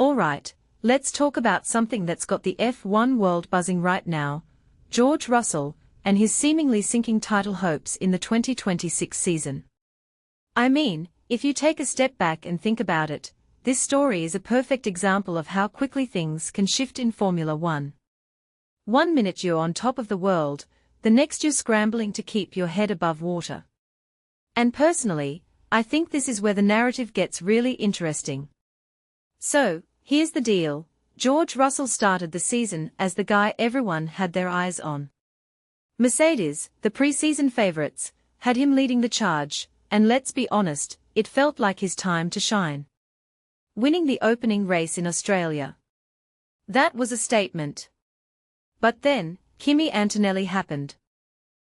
Alright, let's talk about something that's got the F1 world buzzing right now, George Russell, and his seemingly sinking title hopes in the 2026 season. I mean, if you take a step back and think about it, this story is a perfect example of how quickly things can shift in Formula One. 1 minute you're on top of the world, the next you're scrambling to keep your head above water. And personally, I think this is where the narrative gets really interesting. So, here's the deal, George Russell started the season as the guy everyone had their eyes on. Mercedes, the pre-season favorites, had him leading the charge, and let's be honest, it felt like his time to shine. Winning the opening race in Australia. That was a statement. But then, Kimi Antonelli happened.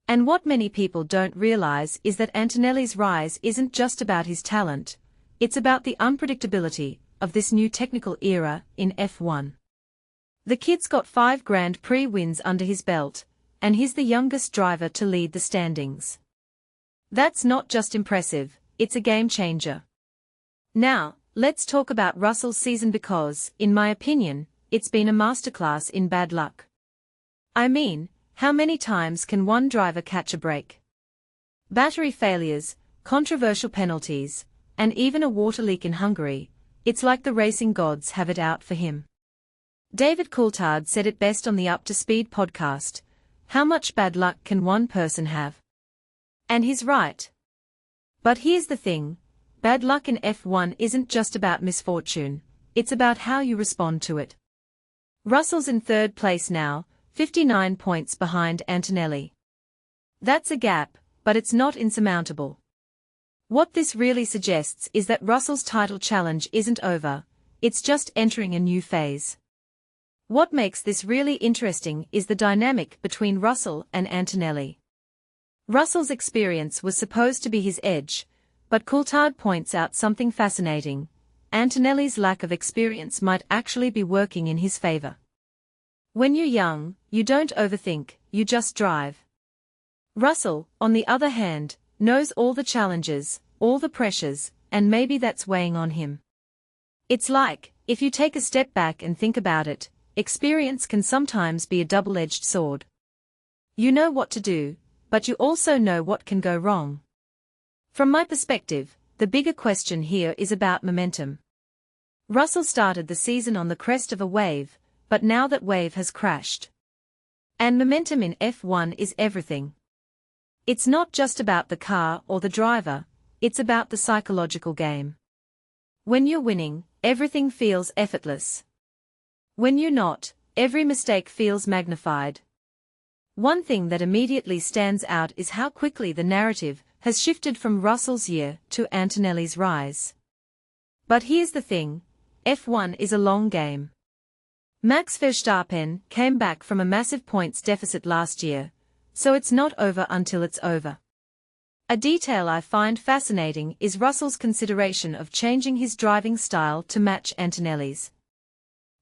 And what many people don't realize is that Antonelli's rise isn't just about his talent, it's about the unpredictability of this new technical era in F1. The kid's got 5 Grand Prix wins under his belt, and he's the youngest driver to lead the standings. That's not just impressive, it's a game changer. Now, let's talk about Russell's season because, in my opinion, it's been a masterclass in bad luck. I mean, how many times can one driver catch a break? Battery failures, controversial penalties, and even a water leak in Hungary, it's like the racing gods have it out for him. David Coulthard said it best on the Up to Speed podcast, how much bad luck can one person have? And he's right. But here's the thing, bad luck in F1 isn't just about misfortune, it's about how you respond to it. Russell's in 3rd place now, 59 points behind Antonelli. That's a gap, but it's not insurmountable. What this really suggests is that Russell's title challenge isn't over, it's just entering a new phase. What makes this really interesting is the dynamic between Russell and Antonelli. Russell's experience was supposed to be his edge, but Coulthard points out something fascinating. Antonelli's lack of experience might actually be working in his favor. When you're young, you don't overthink, you just drive. Russell, on the other hand, knows all the challenges, all the pressures, and maybe that's weighing on him. It's like, if you take a step back and think about it, experience can sometimes be a double-edged sword. You know what to do, but you also know what can go wrong. From my perspective, the bigger question here is about momentum. Russell started the season on the crest of a wave, but now that wave has crashed. And momentum in F1 is everything. It's not just about the car or the driver, it's about the psychological game. When you're winning, everything feels effortless. When you're not, every mistake feels magnified. One thing that immediately stands out is how quickly the narrative has shifted from Russell's year to Antonelli's rise. But here's the thing, F1 is a long game. Max Verstappen came back from a massive points deficit last year, so it's not over until it's over. A detail I find fascinating is Russell's consideration of changing his driving style to match Antonelli's.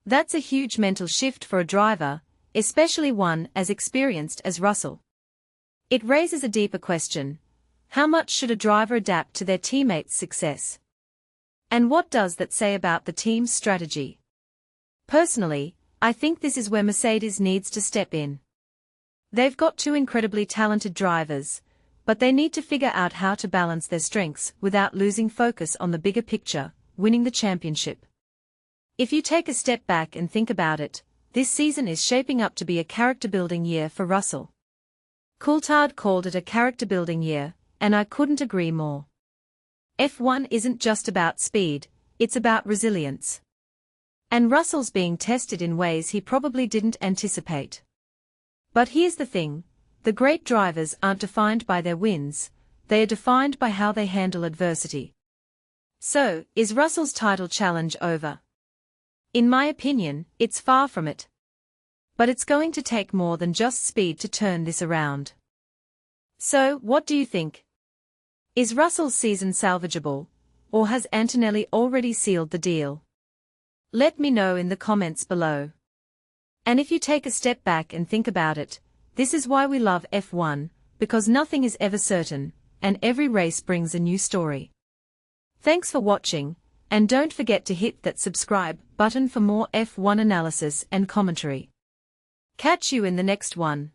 That's a huge mental shift for a driver, especially one as experienced as Russell. It raises a deeper question. How much should a driver adapt to their teammates' success? And what does that say about the team's strategy? Personally, I think this is where Mercedes needs to step in. They've got 2 incredibly talented drivers, but they need to figure out how to balance their strengths without losing focus on the bigger picture, winning the championship. If you take a step back and think about it, this season is shaping up to be a character-building year for Russell. Coulthard called it a character-building year, and I couldn't agree more. F1 isn't just about speed, it's about resilience. And Russell's being tested in ways he probably didn't anticipate. But here's the thing, the great drivers aren't defined by their wins, they are defined by how they handle adversity. So, is Russell's title challenge over? In my opinion, it's far from it. But it's going to take more than just speed to turn this around. So, what do you think? Is Russell's season salvageable, or has Antonelli already sealed the deal? Let me know in the comments below. And if you take a step back and think about it, this is why we love F1, because nothing is ever certain, and every race brings a new story. Thanks for watching, and don't forget to hit that subscribe button. button for more F1 analysis and commentary. Catch you in the next one.